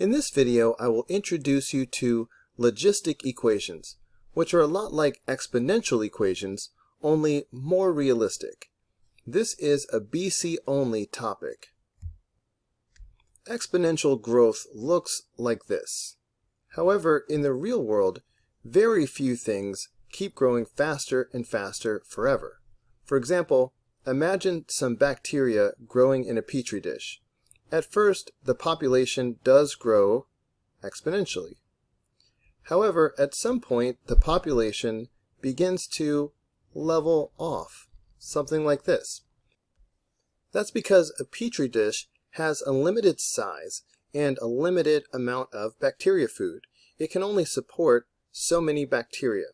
In this video, I will introduce you to logistic equations, which are a lot like exponential equations, only more realistic. This is a BC only topic. Exponential growth looks like this. However, in the real world, very few things keep growing faster and faster forever. For example, imagine some bacteria growing in a petri dish. At first, the population does grow exponentially. However, at some point, the population begins to level off, something like this. That's because a petri dish has a limited size and a limited amount of bacteria food. It can only support so many bacteria.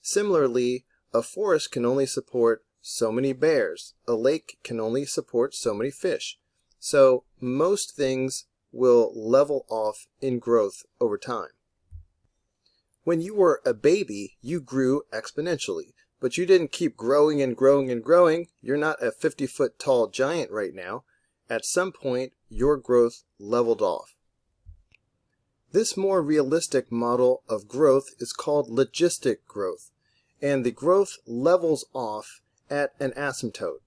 Similarly, a forest can only support so many bears. A lake can only support so many fish. So most things will level off in growth over time. When you were a baby, you grew exponentially, but you didn't keep growing and growing and growing. You're not a 50-foot tall giant right now. At some point, your growth leveled off. This more realistic model of growth is called logistic growth, and the growth levels off at an asymptote.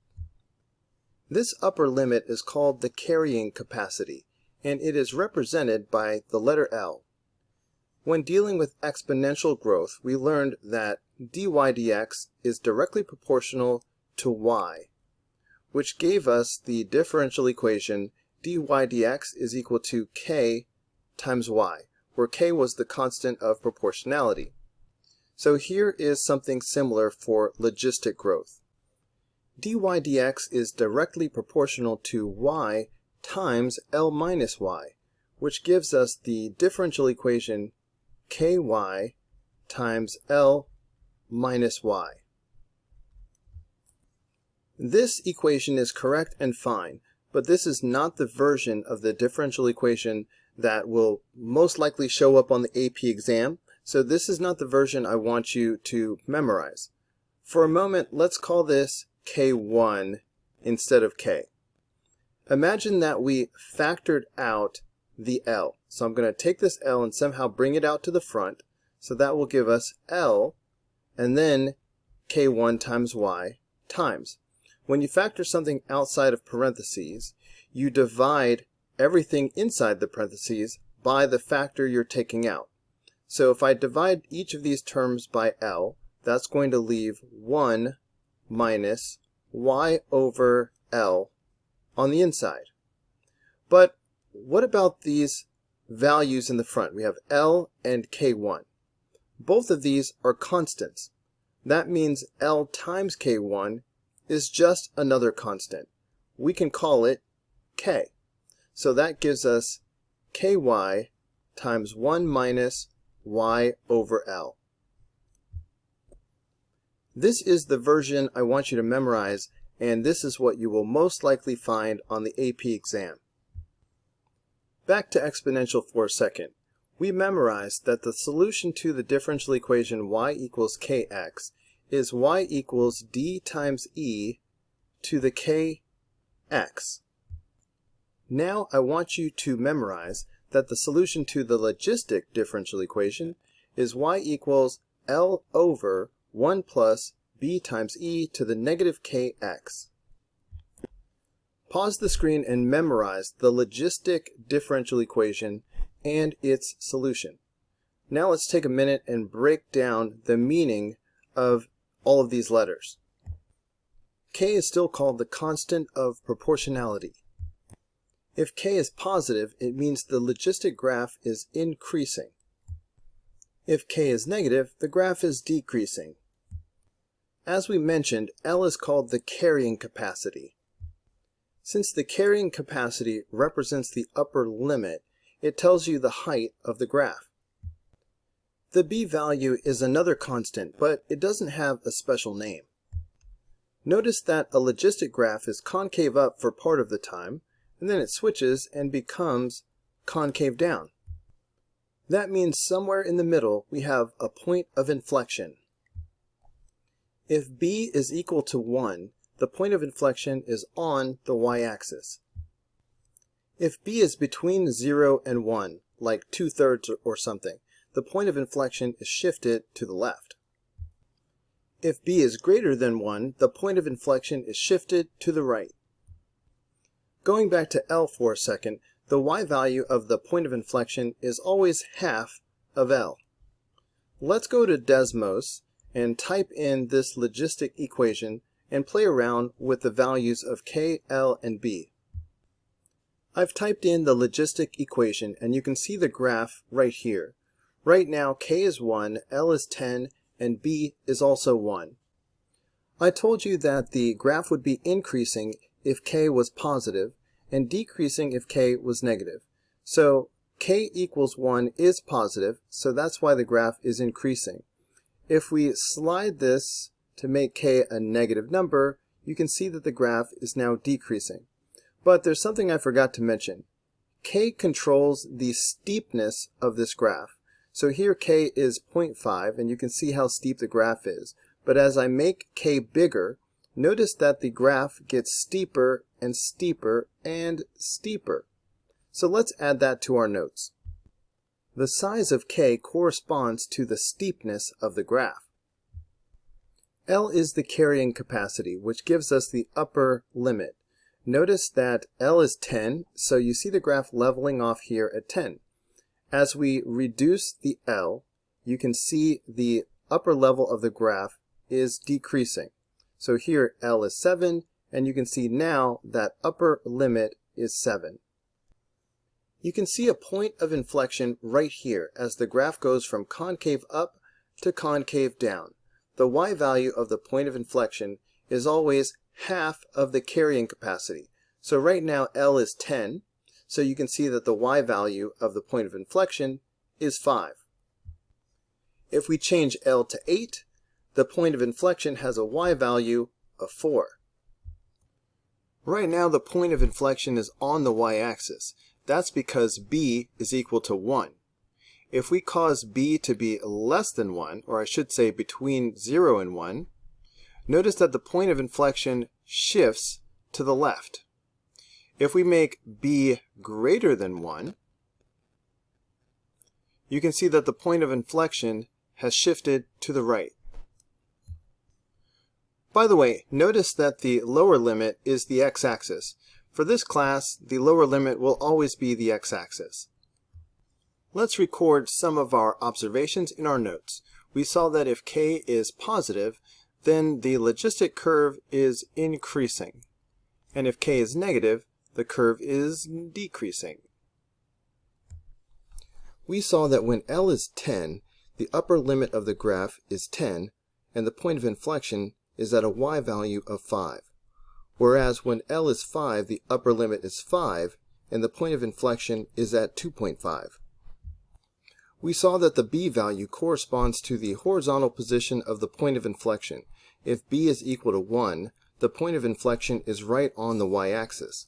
This upper limit is called the carrying capacity, and it is represented by the letter L. When dealing with exponential growth, we learned that dy dx is directly proportional to y, which gave us the differential equation dy dx is equal to k times y, where k was the constant of proportionality. So here is something similar for logistic growth. Dy dx is directly proportional to y times L minus y, which gives us the differential equation ky times L minus y. This equation is correct and fine, but this is not the version of the differential equation that will most likely show up on the AP exam, so this is not the version I want you to memorize. For a moment, let's call this K1 instead of K. Imagine that we factored out the L. So I'm going to take this L and somehow bring it out to the front. So that will give us L and then K1 times Y times. When you factor something outside of parentheses, you divide everything inside the parentheses by the factor you're taking out. So if I divide each of these terms by L, that's going to leave 1 minus y over L on the inside. But what about these values in the front? We have L and K1. Both of these are constants. That means L times K1 is just another constant. We can call it K. So that gives us Ky times 1 minus y over L. This is the version I want you to memorize, and this is what you will most likely find on the AP exam. Back to exponential for a second. We memorized that the solution to the differential equation y equals kx is y equals d times e to the kx. Now I want you to memorize that the solution to the logistic differential equation is y equals L over 1 plus b times e to the negative kx. Pause the screen and memorize the logistic differential equation and its solution. Now let's take a minute and break down the meaning of all of these letters. K is still called the constant of proportionality. If k is positive, it means the logistic graph is increasing. If k is negative, the graph is decreasing. As we mentioned, L is called the carrying capacity. Since the carrying capacity represents the upper limit, it tells you the height of the graph. The b value is another constant, but it doesn't have a special name. Notice that a logistic graph is concave up for part of the time, and then it switches and becomes concave down. That means somewhere in the middle we have a point of inflection. If b is equal to 1, the point of inflection is on the y-axis. If b is between 0 and 1, like 2/3 or something, the point of inflection is shifted to the left. If b is greater than 1, the point of inflection is shifted to the right. Going back to L for a second, the y value of the point of inflection is always half of L. Let's go to Desmos and type in this logistic equation and play around with the values of k, L, and b. I've typed in the logistic equation and you can see the graph right here. Right now k is 1, L is 10, and b is also 1. I told you that the graph would be increasing if k was positive and decreasing if k was negative. So k equals 1 is positive, so that's why the graph is increasing. If we slide this to make k a negative number, you can see that the graph is now decreasing. But there's something I forgot to mention. K controls the steepness of this graph. So here k is 0.5 and you can see how steep the graph is. But as I make k bigger, notice that the graph gets steeper and steeper and steeper. So let's add that to our notes. The size of k corresponds to the steepness of the graph. L is the carrying capacity, which gives us the upper limit. Notice that L is 10, so you see the graph leveling off here at 10. As we reduce the L, you can see the upper level of the graph is decreasing. So here L is 7, and you can see now that upper limit is 7. You can see a point of inflection right here as the graph goes from concave up to concave down. The y value of the point of inflection is always half of the carrying capacity. So right now L is 10, so you can see that the y value of the point of inflection is 5. If we change L to 8, the point of inflection has a y value of 4. Right now the point of inflection is on the y-axis. That's because b is equal to 1. If we cause b to be less than 1, or I should say between 0 and 1, notice that the point of inflection shifts to the left. If we make b greater than 1, you can see that the point of inflection has shifted to the right. By the way, notice that the lower limit is the x-axis. For this class, the lower limit will always be the x-axis. Let's record some of our observations in our notes. We saw that if k is positive, then the logistic curve is increasing. And if k is negative, the curve is decreasing. We saw that when L is 10, the upper limit of the graph is 10, and the point of inflection is at a y value of 5. Whereas when L is 5, the upper limit is 5, and the point of inflection is at 2.5. We saw that the b value corresponds to the horizontal position of the point of inflection. If b is equal to 1, the point of inflection is right on the y-axis.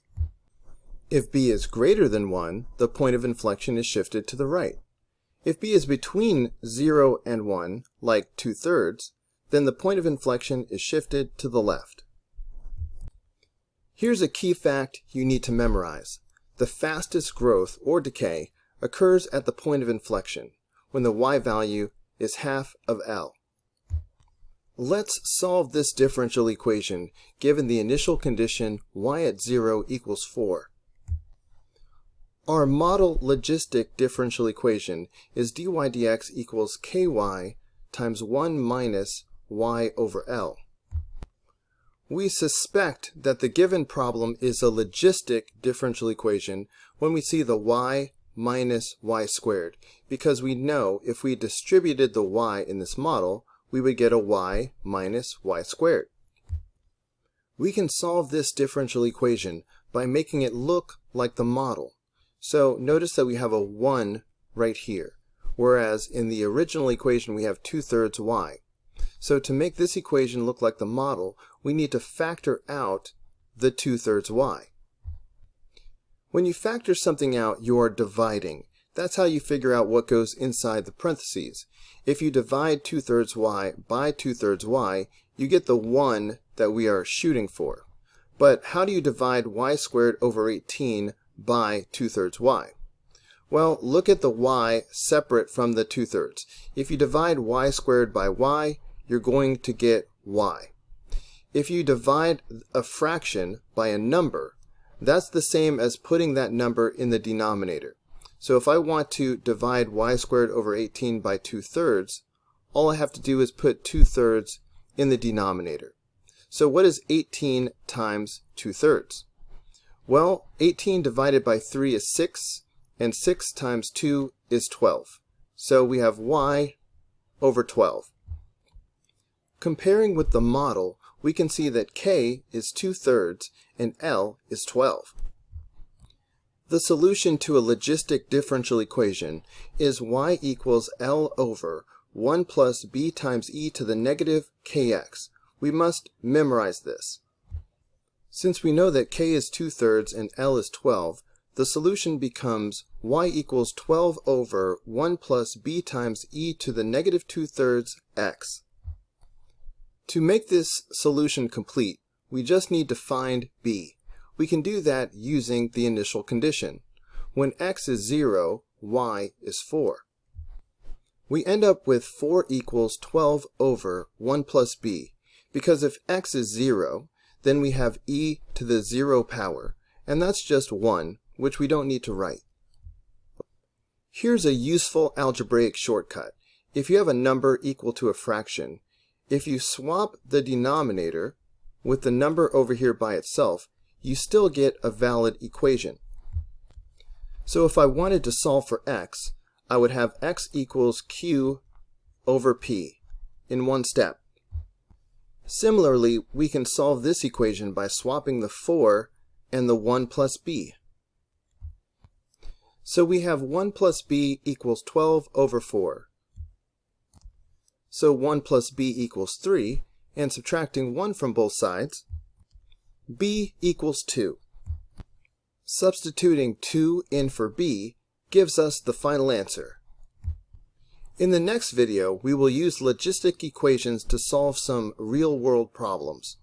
If b is greater than 1, the point of inflection is shifted to the right. If b is between 0 and 1, like 2/3, then the point of inflection is shifted to the left. Here's a key fact you need to memorize. The fastest growth, or decay, occurs at the point of inflection, when the y value is half of L. Let's solve this differential equation given the initial condition y at 0 equals 4. Our model logistic differential equation is dy dx equals ky times 1 minus y over L. We suspect that the given problem is a logistic differential equation when we see the y minus y squared, because we know if we distributed the y in this model, we would get a y minus y squared. We can solve this differential equation by making it look like the model. So notice that we have a 1 right here, whereas in the original equation we have 2/3 y. So to make this equation look like the model, we need to factor out the 2/3 y. When you factor something out, you are dividing. That's how you figure out what goes inside the parentheses. If you divide 2/3 y by 2/3 y, you get the 1 that we are shooting for. But how do you divide y squared over 18 by 2/3 y. Well, look at the y separate from the 2/3. If you divide y squared by y, you're going to get y. If you divide a fraction by a number, that's the same as putting that number in the denominator. So if I want to divide y squared over 18 by 2/3, all I have to do is put 2/3 in the denominator. So what is 18 times 2/3? Well, 18 divided by 3 is 6, and 6 times 2 is 12. So we have y over 12. Comparing with the model, we can see that k is 2/3 and L is 12. The solution to a logistic differential equation is y equals L over 1 plus b times e to the negative kx. We must memorize this. Since we know that k is 2/3 and L is 12, the solution becomes y equals 12 over 1 plus b times e to the negative 2/3 x. To make this solution complete, we just need to find b. We can do that using the initial condition. When x is 0, y is 4. We end up with 4 equals 12 over 1 plus b, because if x is 0, then we have e to the 0 power, and that's just 1, which we don't need to write. Here's a useful algebraic shortcut. If you have a number equal to a fraction, if you swap the denominator with the number over here by itself, you still get a valid equation. So if I wanted to solve for x, I would have x equals q over p in one step. Similarly, we can solve this equation by swapping the 4 and the 1 plus b. So we have 1 plus b equals 12 over 4. So 1 plus b equals 3, and subtracting 1 from both sides, b equals 2. Substituting 2 in for b gives us the final answer. In the next video, we will use logistic equations to solve some real-world problems.